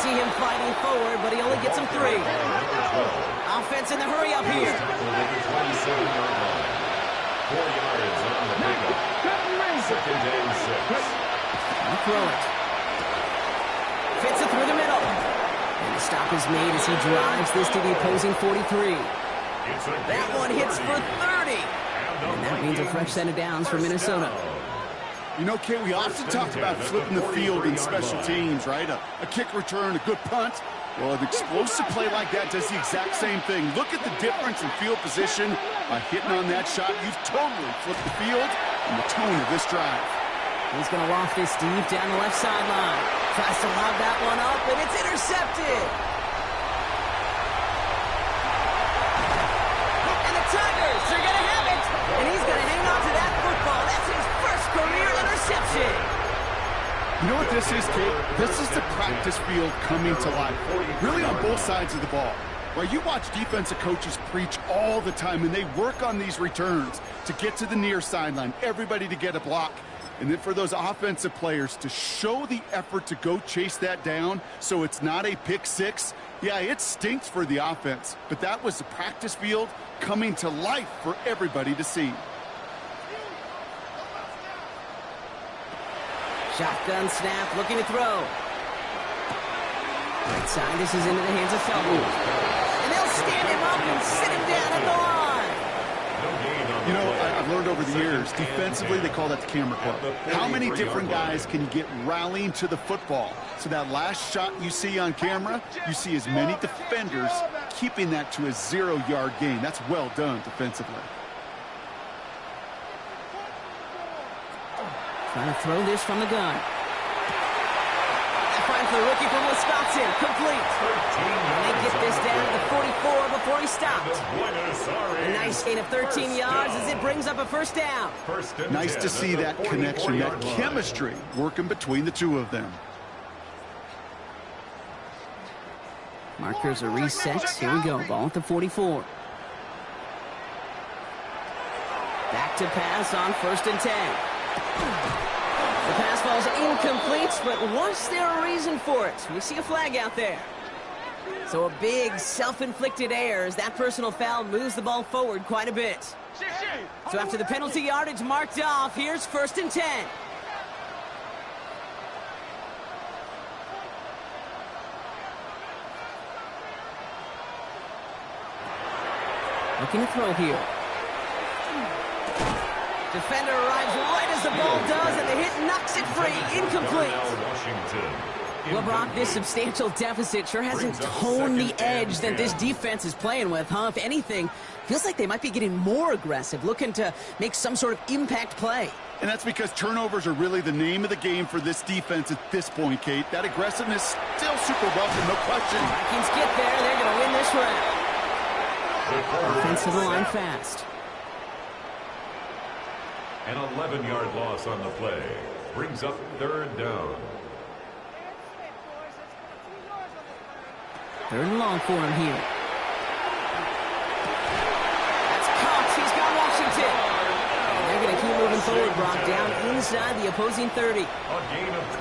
see him fighting forward, but he only gets him 3. Offense in the hurry up here. 4 yards on the pickup. 2nd and 6. He'll throw it. Fits it through the middle. And the stop is made as he drives this to the opposing 43. That one hits for 30. And that means a fresh set of downs for Minnesota. You know, Kate, we often talk about flipping the field in special teams, right? A kick return, a good punt. Well, an explosive play like that does the exact same thing. Look at the difference in field position. By hitting on that shot, you've totally flipped the field and the tone of this drive. He's going to loft this deep down the left sideline. Tries to lob that one up, and it's intercepted. And the Tigers are going to have it. And he's going to hang on to that football. That's his first career interception. You know what this is, Kate? This is the practice field coming to life. Really on both sides of the ball. Right, you watch defensive coaches preach all the time, and they work on these returns to get to the near sideline, everybody to get a block. And then for those offensive players to show the effort to go chase that down so it's not a pick six, yeah, it stinks for the offense. But that was the practice field coming to life for everybody to see. Shotgun snap, looking to throw. Right side, this is into the hands of Felton. And they'll stand him up and sit him down at the line. You know, I've learned over the years, defensively, they call that the camera club. How many different guys can you get rallying to the football? So that last shot you see on camera, you see as many defenders keeping that to a 0-yard gain. That's well done defensively. Trying to throw this from the gun. Finds the rookie from Wisconsin, complete. And they get this down to the 44 before he stopped. A nice gain of 13 yards as it brings up a first down. Nice to see that connection, that chemistry working between the two of them. Markers are reset. Here we go. Ball at the 44. Back to pass on 1st and 10. The pass falls incomplete, but was there a reason for it? We see a flag out there. So a big self-inflicted error as that personal foul moves the ball forward quite a bit. So after the penalty yardage marked off, here's 1st and 10. Looking to throw here. Defender arrives right as the ball does, and the hit knocks it free. Incomplete. Well, Brock, this substantial deficit sure hasn't toned the edge that this defense is playing with, huh? If anything, feels like they might be getting more aggressive, looking to make some sort of impact play. And that's because turnovers are really the name of the game for this defense at this point, Kate. That aggressiveness still super welcome, no question. Vikings get there. They're going to win this round. Offense to the line fast. An 11-yard loss on the play brings up 3rd down. 3rd and long for him here. That's caught. He's got Washington. And they're going to keep moving forward, Brock, down inside the opposing 30.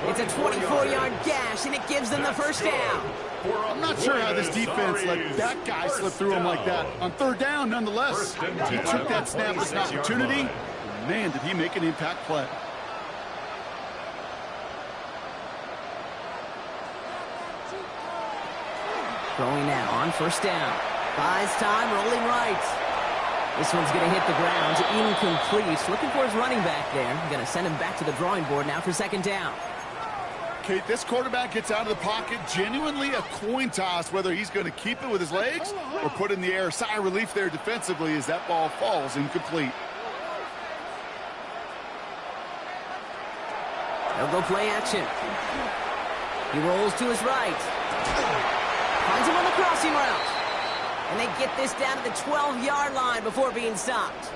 It's a 24-yard gash, and it gives them the first down. I'm not sure how this defense let that guy slip through him like that. On 3rd down, nonetheless, he took that snap as an opportunity. Man, did he make an impact play. Throwing now on 1st down. Buys time, rolling right. This one's going to hit the ground. Incomplete. Looking for his running back there. Going to send him back to the drawing board now for 2nd down. Kate, this quarterback gets out of the pocket. Genuinely a coin toss whether he's going to keep it with his legs or put it in the air. Sigh of relief there defensively as that ball falls incomplete. They'll go play action. He rolls to his right. Finds him on the crossing route. And they get this down to the 12-yard line before being stopped.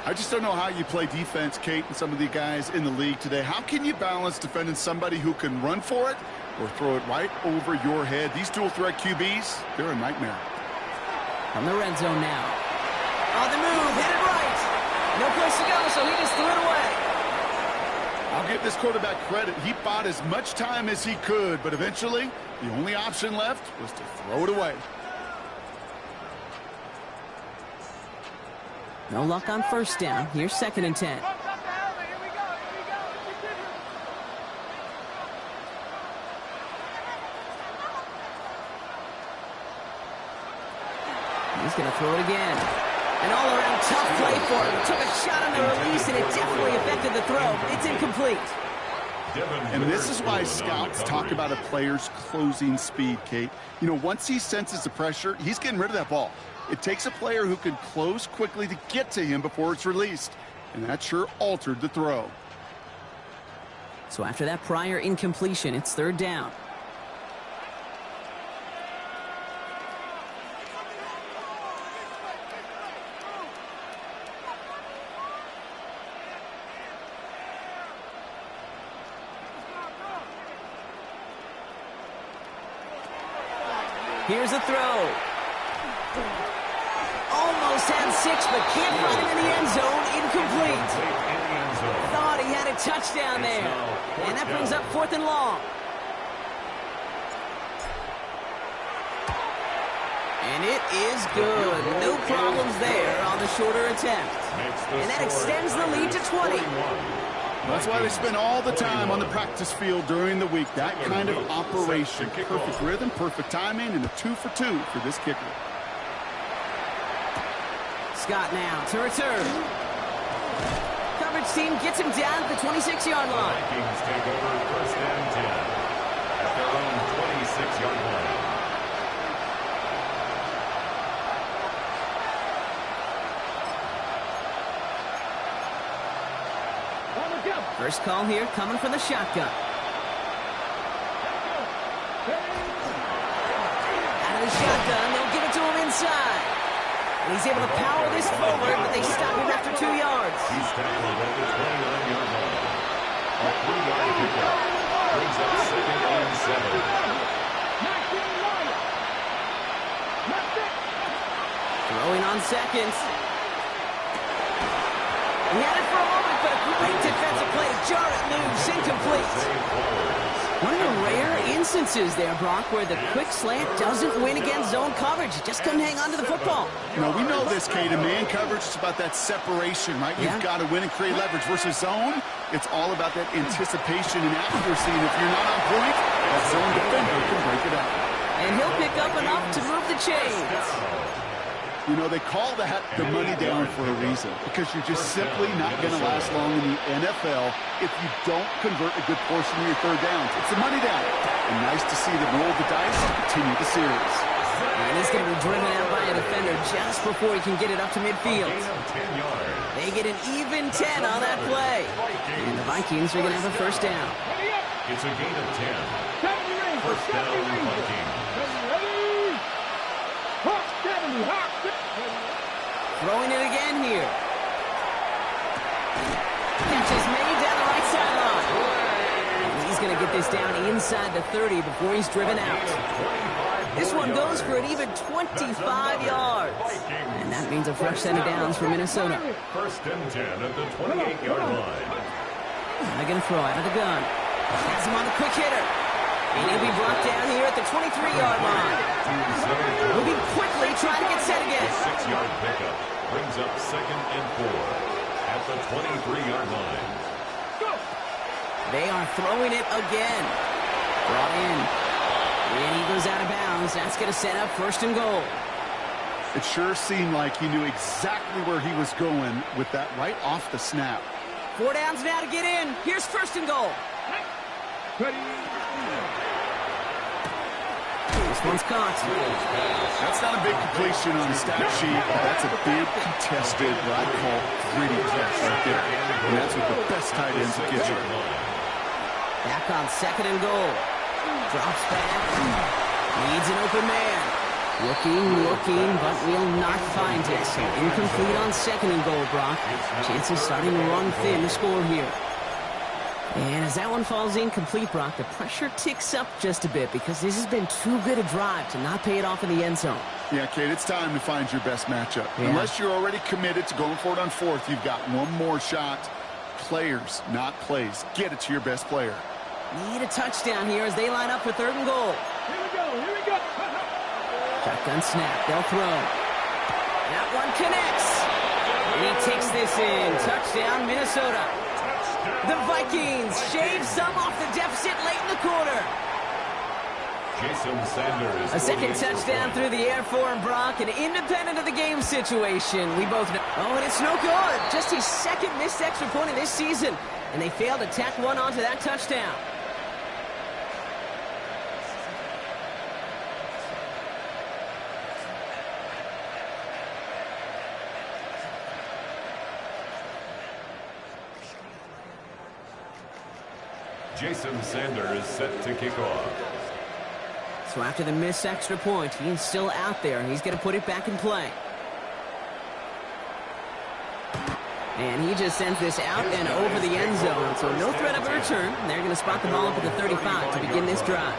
I just don't know how you play defense, Kate, and some of the guys in the league today. How can you balance defending somebody who can run for it or throw it right over your head? These dual-threat QBs, they're a nightmare. From the red zone now. On the move, headed right. No place to go, so he just threw it away. I'll give this quarterback credit. He bought as much time as he could, but eventually the only option left was to throw it away. No luck on first down. Here's 2nd and 10. He's going to throw it again. An all-around tough play for him. Took a shot on the release, and it definitely affected the throw. It's incomplete. And this is why scouts talk about a player's closing speed, Kate. You know, once he senses the pressure, he's getting rid of that ball. It takes a player who can close quickly to get to him before it's released. And that sure altered the throw. So after that prior incompletion, it's 3rd down. Here's a throw. Almost had 6, but can't find him in the end zone. Incomplete. Thought he had a touchdown there. And that brings up 4th and long. And it is good. No problems there on the shorter attempt. And that extends the lead to 20. That's why they spend all the time on the practice field during the week. That kind of operation. Perfect rhythm, perfect timing, and a 2 for 2 for this kicker. Scott now to return. Coverage team gets him down at the 26-yard line. Vikings take over 1st and 10 at their own 26-yard line. First call here coming from the shotgun. Out of the shotgun, they'll give it to him inside. And he's able to power this forward, but they stop him after 2 yards. He's tackled at the 29-yard line. A 3-yard pickup brings up 2nd and 7. Throwing on seconds. He had it for a moment, but a great defensive play. Jar it loose, incomplete. One of the rare instances there, Brock, where the quick slant doesn't win against zone coverage. You just couldn't hang on to the football. You know, we know this, Kate. In man coverage, it's about that separation, right? Yeah. You've got to win and create leverage. Versus zone, it's all about that anticipation and accuracy. And if you're not on point, that zone defender can break it up. And he'll pick up enough to move the chains. You know, they call that the money down for a reason, because you're just simply not going to last long in the NFL if you don't convert a good portion of your 3rd downs. It's the money down. And nice to see them roll the dice and continue the series. And he's going to be driven out by a defender just before he can get it up to midfield. They get an even 10 on that play. And the Vikings are going to have a 1st down. It's a gain of 10. 1st down, Vikings. Throwing it again here. Catch is made down the right sideline. And he's going to get this down inside the 30 before he's driven out. This one goes for an even 25 yards. And that means a fresh set of downs for Minnesota. 1st and 10 at the 28-yard line. They're going to throw out of the gun. Has him on the quick hitter. And he'll be brought down here at the 23-yard line. Moving quickly, trying to get set again. 6-yard pickup brings up 2nd and 4 at the 23-yard line. They are throwing it again. Brought in. And he goes out of bounds. That's going to set up 1st and goal. It sure seemed like he knew exactly where he was going with that right off the snap. 4 downs now to get in. Here's 1st and goal. This one's caught. That's not a big completion on the stat sheet, but that's a big contested, what I call gritty catch right there. And that's what the best tight ends will get you. Back on 2nd and goal. Drops back. Needs an open man. Looking, but will not find it. So incomplete on 2nd and goal, Brock. Chances starting to run thin to score here. And as that one falls incomplete, Brock, the pressure ticks up just a bit because this has been too good a drive to not pay it off in the end zone. Yeah, Kate, it's time to find your best matchup. Yeah. Unless you're already committed to going for it on 4th, you've got one more shot. Players, not plays. Get it to your best player. Need a touchdown here as they line up for 3rd and goal. Here we go, here we go. Shotgun snap, they'll throw. That one connects. And he takes this in. Touchdown, Minnesota. The Vikings shave some off the deficit late in the quarter. Jason Sanders. A second touchdown through the air for Brock, and independent of the game situation. We both know. Oh, and it's no good. Just his 2nd missed extra point of this season. And they failed to tack one onto that touchdown. Jason Sanders set to kick off. So after the missed extra point, he is still out there, and he's going to put it back in play. And he just sends this out and over the end zone, so no threat of a return. They're going to spot the ball up at the 35 to begin this drive.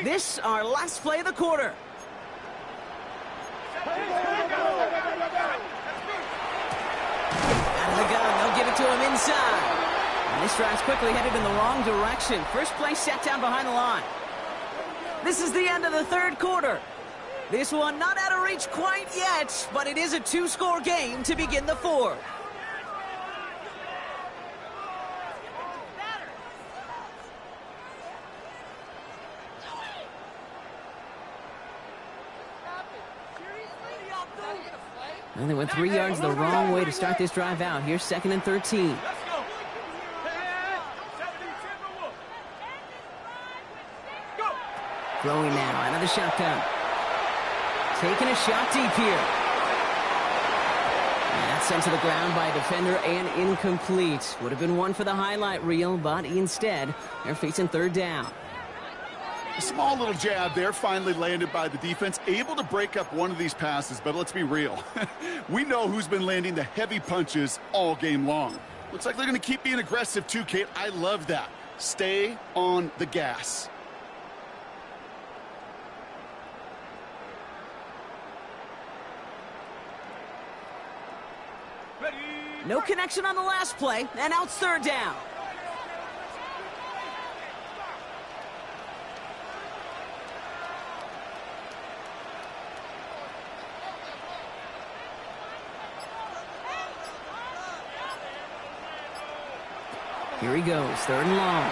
This, our last play of the quarter. Out of the gun, they'll give it to him inside. And this drive's quickly headed in the wrong direction. First play set down behind the line. This is the end of the 3rd quarter. This one not out of reach quite yet, but it is a 2-score game to begin the 4th. And they went 3 yards the wrong way to start this drive out. Here's 2nd and 13. Throwing now out of the shotgun. Taking a shot deep here. And that's sent to the ground by a defender and incomplete. Would have been one for the highlight reel, but instead, they're facing 3rd down. A small little jab there, finally landed by the defense, able to break up one of these passes, but let's be real. We know who's been landing the heavy punches all game long. Looks like they're going to keep being aggressive too, Kate. I love that. Stay on the gas. No connection on the last play, and now it's 3rd down. Here he goes, 3rd and long.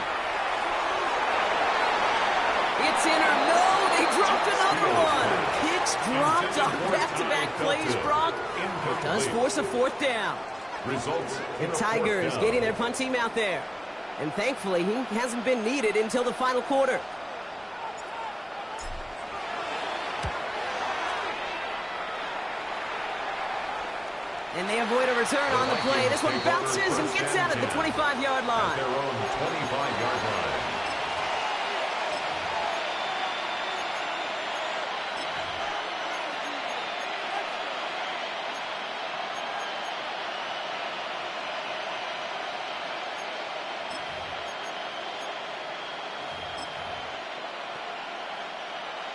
It's in or no, they dropped another one. Kicks dropped on back-to-back plays, Brock. It does force a 4th down. Results. The Tigers getting their punt team out there. And thankfully, he hasn't been needed until the final quarter. And they avoid a return on the play. This one bounces and gets out at the 25-yard line. Their own 25-yard line.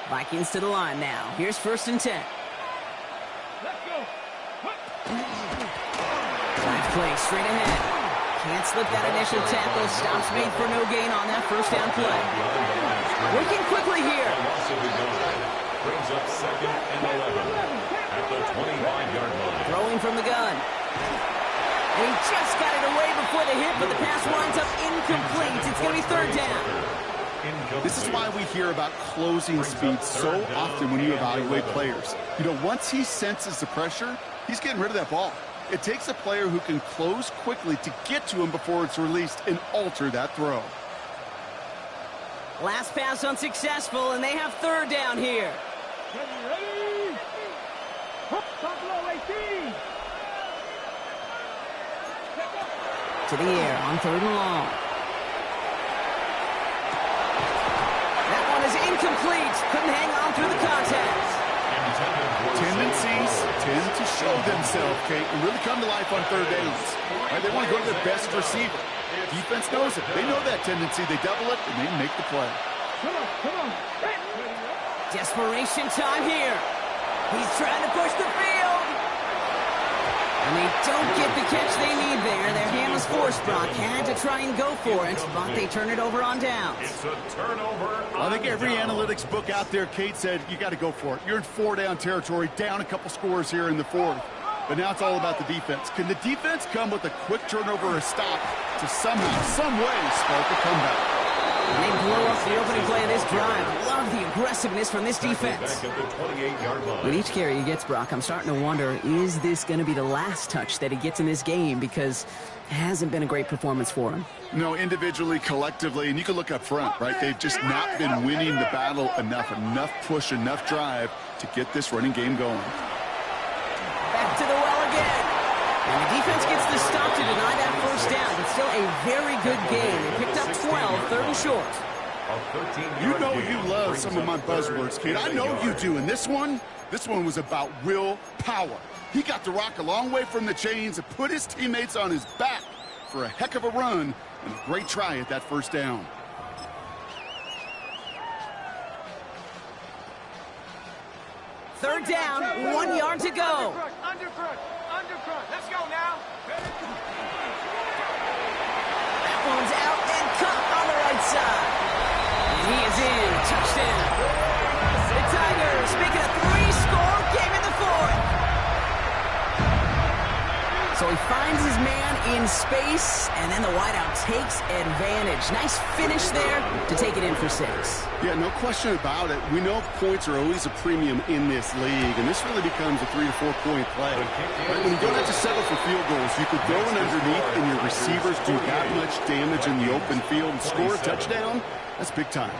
Vikings to the line now. Here's 1st and 10. Drive play straight ahead. Can't slip that initial tackle. Stops made for no gain on that 1st down play. Working quickly here. Brings up 2nd and 11 at the 25-yard line. Throwing from the gun. And he just got it away before the hit, but the pass winds up incomplete. It's going to be 3rd down. This is why we hear about closing speed so often when you evaluate players. You know, once he senses the pressure, he's getting rid of that ball. It takes a player who can close quickly to get to him before it's released and alter that throw. Last pass unsuccessful, and they have 3rd down here. Ready? Buffalo 18. To the air on 3rd and long. That one is incomplete. Couldn't hang on through the contact. Tendencies tend to show themselves, Kate, and really come to life on third downs. Right? They want to go to their best receiver. Defense knows it. They know that tendency. They double it, and they make the play. Come on, come on. Desperation time here. He's trying to push the field. And they don't get the catch they need there. Their hand was forced, Brock. Had to try and go for it, but they turn it over on downs. It's a turnover. I think every analytics book out there, Kate said, you got to go for it. You're in four-down territory, down a couple scores here in the fourth. But now it's all about the defense. Can the defense come with a quick turnover or a stop to somehow, some way, spark a comeback? And they blow up the opening play of this drive. Love the aggressiveness from this defense. Back at the 28-yard line. With each carry he gets, Brock, I'm starting to wonder, is this going to be the last touch that he gets in this game? Because it hasn't been a great performance for him. No, individually, collectively, and you can look up front, right? They've just not been winning the battle enough push, enough drive to get this running game going. Back to the well again. And the defense gets the stop to deny that first down. It's still a very good game. They picked up 12, third and short. You know you love some of my buzzwords, kid. I know you do. And this one was about will power. He got the rock a long way from the chains and put his teammates on his back for a heck of a run and a great try at that first down. Third down, 1 yard to go. Undercrush. Let's go now. That one's out and cut on the right side. And he is in. Touchdown. The Tigers make it a three-score game in the fourth. So he finds his man in space, and then the wideout takes advantage. Nice finish there to take it in for 6. Yeah, no question about it. We know points are always a premium in this league, and this really becomes a 3 to 4 point play. Right? When you don't have to settle for field goals, you could throw it underneath, and your receivers do that much damage in the open field and score a touchdown. That's big time.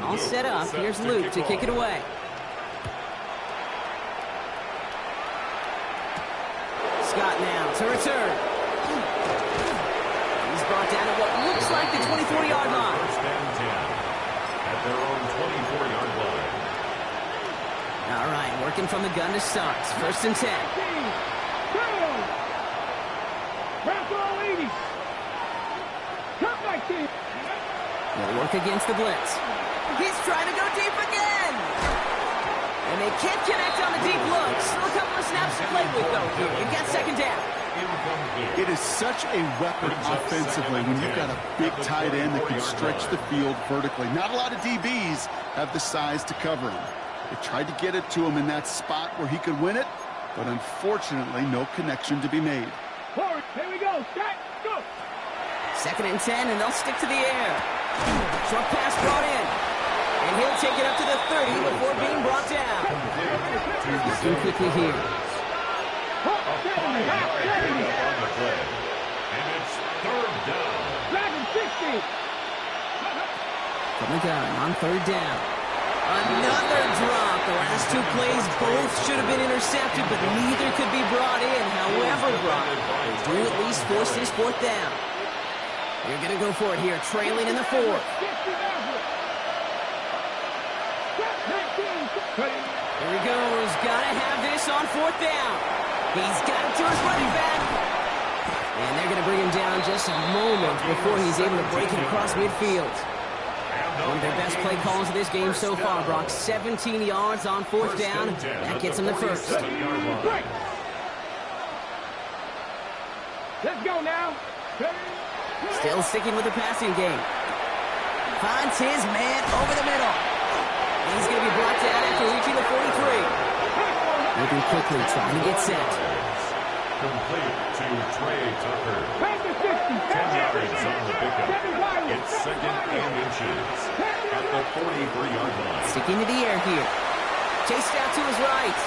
All set up. Here's Luke to kick it away. Scott now to return. He's brought down at what looks like the 24-yard line. First and 10 at their own 24-yard line. All right, working from the gun to start. First and 10. They'll work against the blitz. He's trying to go deep again. And they can't connect on the deep look. Still a couple of snaps to play with, though, here. You've got second down. It is such a weapon offensively when you've got a big tight end that can stretch the field vertically. Not a lot of DBs have the size to cover him. They tried to get it to him in that spot where he could win it, but unfortunately, no connection to be made. Forward. Here we go. Set. Go. Second and 10, and they'll stick to the air. Short pass brought in. And he'll take it up to the 30 before being brought down. Looking quickly here. On the play. And it's third down. Dragon 60. From the gun on third down. Another drop. The last two plays both should have been intercepted, but neither could be brought in. However, Brock, they do at least force this fourth down. They're going to go for it here, trailing in the fourth. Here he goes. Got to have this on fourth down. He's got it to his running back. And they're going to bring him down just a moment before he's able to break it across midfield. One of their best play calls of this game so far, Brock. 17 yards on fourth down. That gets him the first. Let's go now. Still sticking with the passing game. Finds his man over the middle. He's going to be brought down after reaching the 43. Moving quickly, trying to get set. Complete to Trey Tucker. 10 yards on the pickup. It's second and inches at the 43-yard line. Sticking to the air here. Chased out to his right.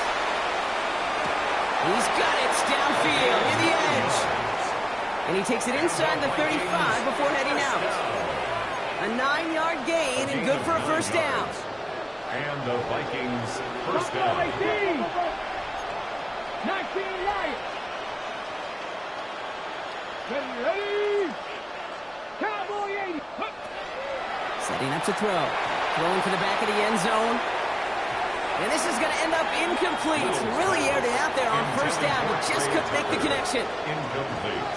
He's got it downfield in the edge. And he takes it inside the 35 before heading out. A 9-yard gain and good for a first down. And the Vikings first down. 19 right. Ready. Cowboy 80. Setting up to throw. Throwing to the back of the end zone. And this is going to end up incomplete. Really aired it out there on first down, but just couldn't make the connection.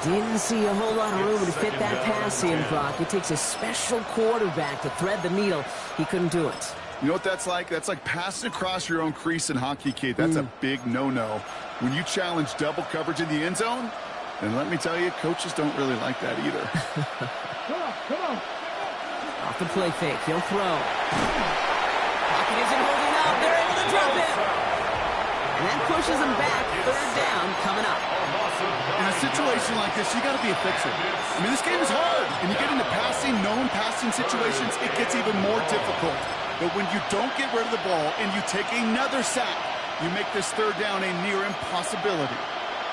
Didn't see a whole lot of room to fit that pass in, Brock. It takes a special quarterback to thread the needle. He couldn't do it. You know what that's like? That's like passing across your own crease in hockey, Kate. That's a big no-no. When you challenge double coverage in the end zone, then let me tell you, coaches don't really like that either. Come on. Off the play fake, he'll throw. Pocket isn't holding up. They're able to drop it. And that pushes them back. Third down coming up. In a situation like this, you got to be a fixer. I mean, this game is hard. And you get into known passing situations, it gets even more difficult. But when you don't get rid of the ball and you take another sack, you make this third down a near impossibility.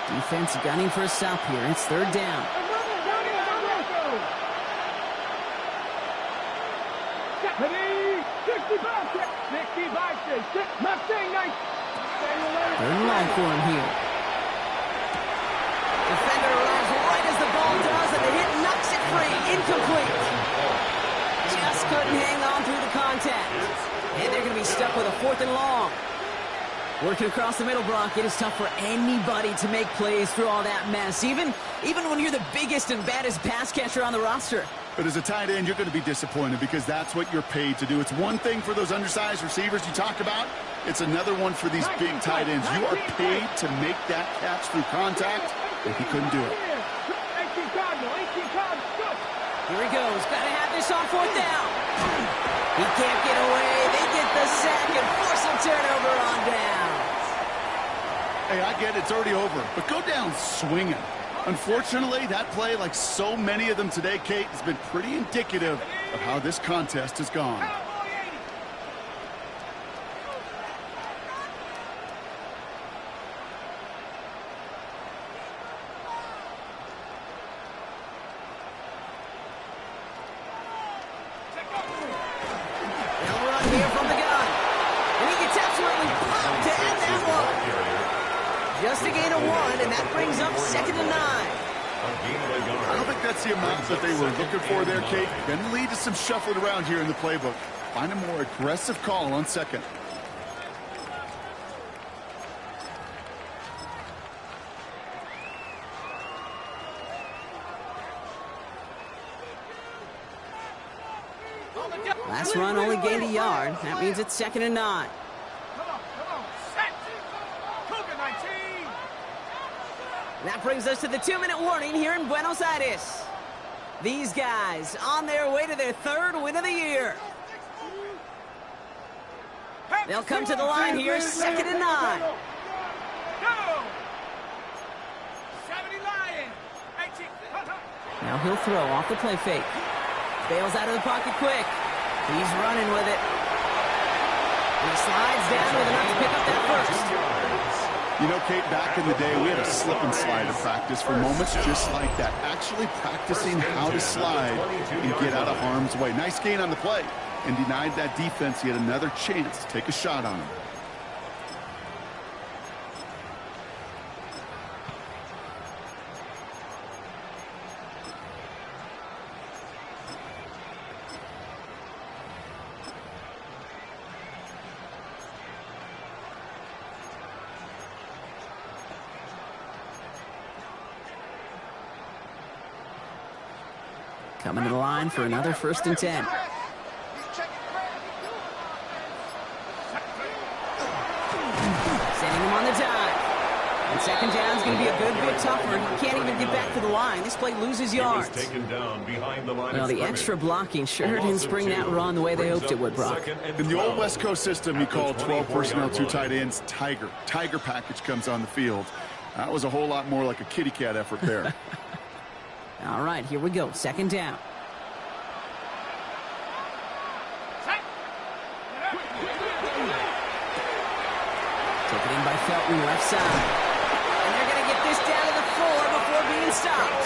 Defense gunning for a stop here. It's third down. Third and long for him here. Defender arrives right as the ball does, and the hit knocks it free. Incomplete. Just couldn't hang on through the contact. And they're going to be stuck with a fourth and long. Working across the middle, Brock, it is tough for anybody to make plays through all that mess, even when you're the biggest and baddest pass catcher on the roster. But as a tight end, you're going to be disappointed because that's what you're paid to do. It's one thing for those undersized receivers you talk about. It's another one for these big tight ends. You are paid to make that catch through contact, and he couldn't do it. Here he goes. Got to have this on fourth down. He can't get away. They get the sack and force a turnover on down. Hey, I get it. It's already over. But go down swinging. Unfortunately, that play, like so many of them today, Kate, has been pretty indicative of how this contest has gone. They'll run here from the gun. And he gets absolutely pumped to end that one. Just a gain of 1, and that brings up 2nd and 9. I don't think that's the amount that they were looking for there, Kate. Going to lead to some shuffling around here in the playbook. Find a more aggressive call on second. Last run only gained a yard. That means it's 2nd and 9. That brings us to the 2-minute warning here in Buenos Aires. These guys on their way to their 3rd win of the year. They'll come to the line here, 2nd and 9. Now he'll throw off the play fake. Bails out of the pocket quick. He's running with it. He slides down with enough to pick up that first. You know, Kate, back in the day, we had a slip and slide to practice for moments just like that. Actually practicing how to slide and get out of harm's way. Nice gain on the play. And denied that defense yet another chance to take a shot on him. Coming to the line for another 1st and 10. Sending him on the dive. And 2nd down's going to be a good bit tougher. He can't even get back to the line. This play loses yards. Well, the extra blocking sure didn't spring that run the way they hoped it would, Brock. In the old West Coast system, you call 12 personnel, 2 tight ends, Tiger. Tiger package comes on the field. That was a whole lot more like a kitty cat effort there. All right, here we go. 2nd down. Taken in by Felton, left side. And they're going to get this down to the 4 before being stopped.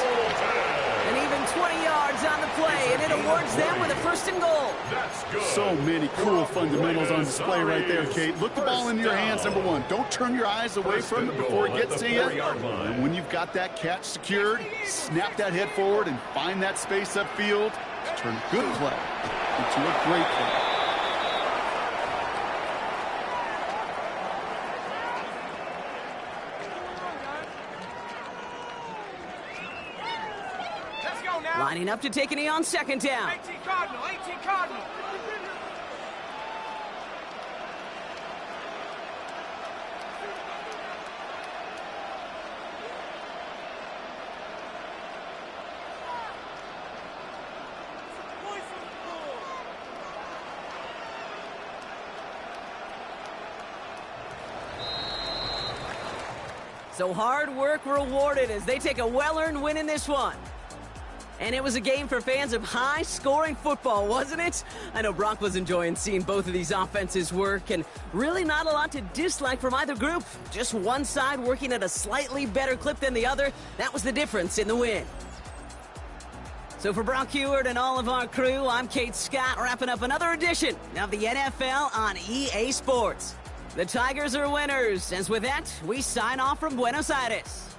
And even 20 yards on the play, and it awards them with a 1st and goal. So many cool fundamentals on display right there, Kate. Look the ball into your hands, number 1. Don't turn your eyes away from it before it gets to you. And when you've got that catch secured, snap that head forward and find that space upfield to turn a good play into a great play. Lining up to take a knee on second down. 18 Cardinal, 18 Cardinal. So hard work rewarded as they take a well-earned win in this one. And it was a game for fans of high-scoring football, wasn't it? I know Brock was enjoying seeing both of these offenses work, and really not a lot to dislike from either group. Just one side working at a slightly better clip than the other. That was the difference in the win. So for Brock Heward and all of our crew, I'm Kate Scott, wrapping up another edition of the NFL on EA Sports. The Tigers are winners, as with that, we sign off from Buenos Aires.